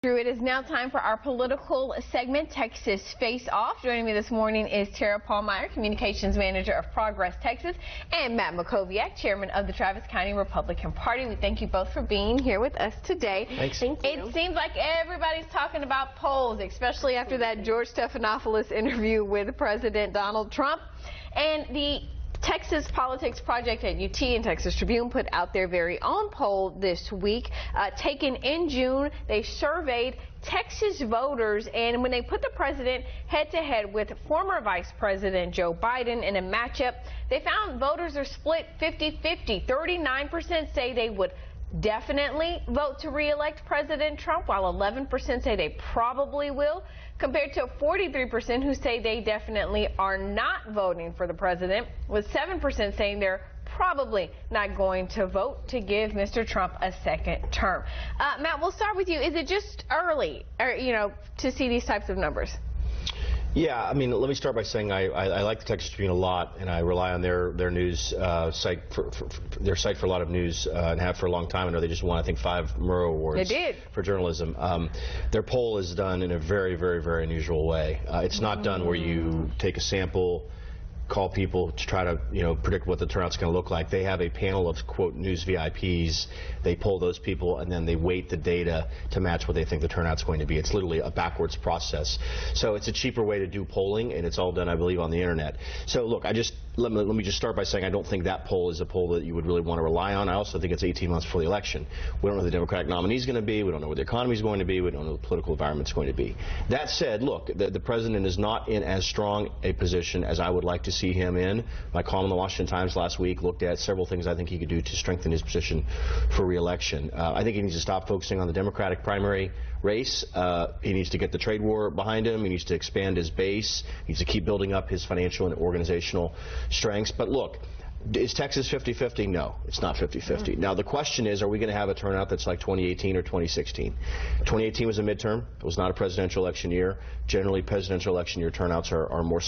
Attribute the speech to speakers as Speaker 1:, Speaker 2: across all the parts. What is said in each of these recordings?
Speaker 1: It is now time for our political segment, Texas Face Off. Joining me this morning is Tara Pohlmeyer, Communications Manager of Progress Texas, and Matt McCoviak, Chairman of the Travis County Republican Party. We thank you both for being here with us today.
Speaker 2: Thanks. Thank you.
Speaker 1: It seems like everybody's talking about polls, especially after that George Stephanopoulos interview with President Donald Trump. And the Texas Politics Project at UT and Texas Tribune put out their very own poll this week, taken in June. They surveyed Texas voters, and when they put the president head-to-head with former Vice President Joe Biden in a matchup, they found voters are split 50-50. 39% say they would definitely vote to re-elect President Trump, while 11% say they probably will, compared to 43% who say they definitely are not voting for the president, with 7% saying they're probably not going to vote to give Mr. Trump a second term. Matt, we'll start with you. Is it just early, to see these types of numbers?
Speaker 2: Yeah, I mean, let me start by saying I like the Texas Tribune a lot, and I rely on their news site for their site for a lot of news, and have for a long time. I know they just won, I think, 5 Murrow Awards for journalism. Their poll is done in a very, very, very unusual way. It's not done where you take a sample, call people to try to predict what the turnout's going to look like. They have a panel of, quote, news VIPs. They poll those people, and then they weight the data to match what they think the turnout's going to be. It's literally a backwards process. So it's a cheaper way to do polling, and it's all done, I believe, on the internet. So look, let me just start by saying I don't think that poll is a poll that you would really want to rely on. I also think it's 18 months before the election. We don't know who the Democratic nominee is going to be. We don't know what the economy is going to be. We don't know what the political environment is going to be. That said, look, the president is not in as strong a position as I would like to see him in. My column in the Washington Times last week looked at several things I think he could do to strengthen his position for re-election. I think he needs to stop focusing on the Democratic primary race. He needs to get the trade war behind him. He needs to expand his base. He needs to keep building up his financial and organizational strengths. But look, is Texas 50-50? No, it's not 50-50. Now, the question is, are we going to have a turnout that's like 2018 or 2016? 2018 was a midterm. It was not a presidential election year. Generally, presidential election year turnouts are more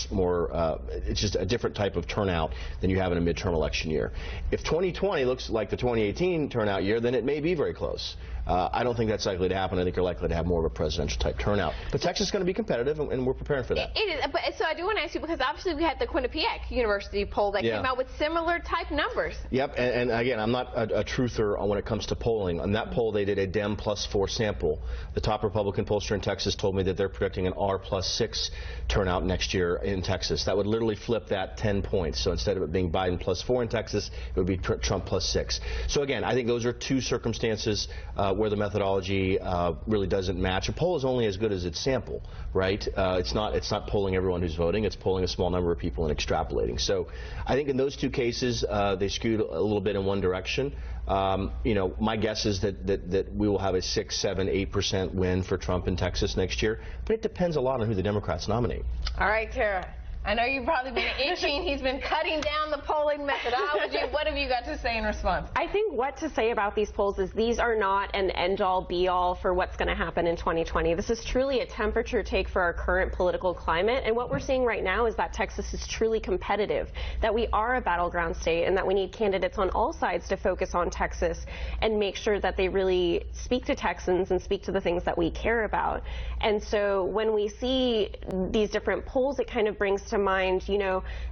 Speaker 2: it's just a different type of turnout than you have in a midterm election year. If 2020 looks like the 2018 turnout year, then it may be very close. I don't think that's likely to happen. I think you're likely to have more of a presidential type turnout. But Texas is going to be competitive, and we're preparing for that.
Speaker 1: It is. But, so I do want to ask you, because obviously we had the Quinnipiac University poll that came out with similar type numbers.
Speaker 2: Yep, and again, I'm not a truther when it comes to polling. On that poll, they did a Dem +4 sample. The top Republican pollster in Texas told me that they're predicting an R+6 turnout next year in Texas. That would literally flip that 10 points. So instead of it being Biden +4 in Texas, it would be Trump +6. So again, I think those are two circumstances where the methodology really doesn't match. A poll is only as good as its sample, right? It's not polling everyone who's voting. It's polling a small number of people and extrapolating. So I think in those two cases, they skewed a little bit in one direction. My guess is that we will have a 6, 7, 8% win for Trump in Texas next year, but it depends a lot on who the Democrats nominate.
Speaker 1: All right, Tara. I know you've probably been itching. He's been cutting down the polling methodology. What have you got to say in response?
Speaker 3: I think what to say about these polls is these are not an end-all, be-all for what's going to happen in 2020. This is truly a temperature take for our current political climate. And what we're seeing right now is that Texas is truly competitive, that we are a battleground state, and that we need candidates on all sides to focus on Texas and make sure that they really speak to Texans and speak to the things that we care about. And so when we see these different polls, it kind of brings to mind,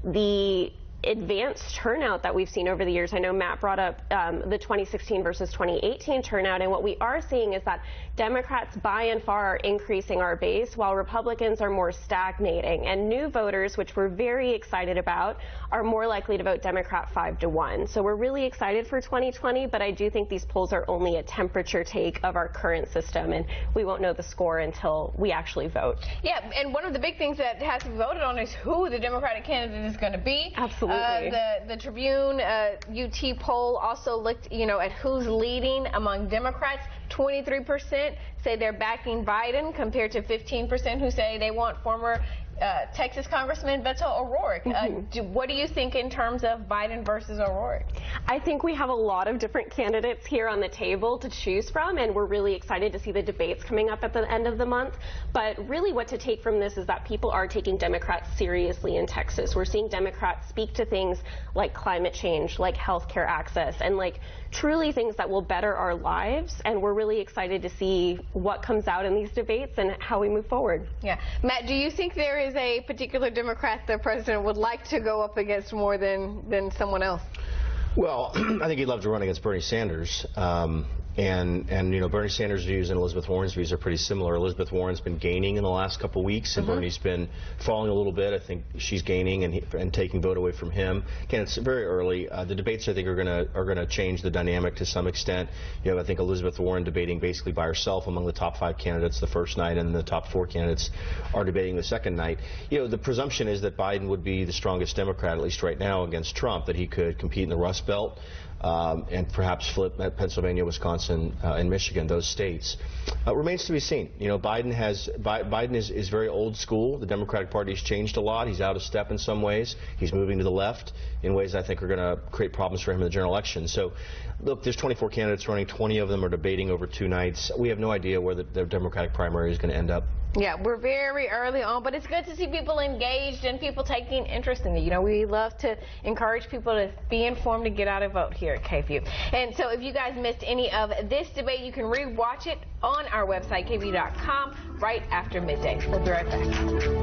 Speaker 3: the advanced turnout that we've seen over the years. I know Matt brought up the 2016 versus 2018 turnout, and what we are seeing is that Democrats by and far are increasing our base, while Republicans are more stagnating. And new voters, which we're very excited about, are more likely to vote Democrat 5-1. So we're really excited for 2020, but I do think these polls are only a temperature take of our current system, and we won't know the score until we actually vote.
Speaker 1: Yeah, and one of the big things that has to be voted on is who the Democratic candidate is going to be.
Speaker 3: Absolutely.
Speaker 1: The Tribune UT poll also looked, at who's leading among Democrats. 23% say they're backing Biden, compared to 15% who say they want former Texas Congressman Beto O'Rourke. What do you think in terms of Biden versus O'Rourke?
Speaker 3: I think we have a lot of different candidates here on the table to choose from, and we're really excited to see the debates coming up at the end of the month. But really what to take from this is that people are taking Democrats seriously in Texas. We're seeing Democrats speak to things like climate change, like health care access, and like truly things that will better our lives. And we're really excited to see what comes out in these debates and how we move forward.
Speaker 1: Yeah. Matt, do you think there is a particular Democrat the president would like to go up against more than someone else?
Speaker 2: Well, I think he'd love to run against Bernie Sanders. And you know, Bernie Sanders' views and Elizabeth Warren's views are pretty similar. Elizabeth Warren's been gaining in the last couple of weeks, and Bernie's been falling a little bit. I think she's gaining and taking vote away from him. Again, it's very early. The debates, I think, are gonna change the dynamic to some extent. You have, I think, Elizabeth Warren debating basically by herself among the top 5 candidates the first night, and the top 4 candidates are debating the second night. You know, the presumption is that Biden would be the strongest Democrat, at least right now, against Trump, that he could compete in the Rust Belt. And perhaps flip at Pennsylvania, Wisconsin, and Michigan, those states. Remains to be seen. You know, Biden is very old school. The Democratic Party has changed a lot. He's out of step in some ways. He's moving to the left in ways I think are going to create problems for him in the general election. So, look, there's 24 candidates running. 20 of them are debating over 2 nights. We have no idea where the Democratic primary is going to end up.
Speaker 1: Yeah, we're very early on, but it's good to see people engaged and people taking interest in it. You know, we love to encourage people to be informed and get out and vote here at KVUE. And so if you guys missed any of this debate, you can re-watch it on our website, KVUE.com, right after midday. We'll be right back.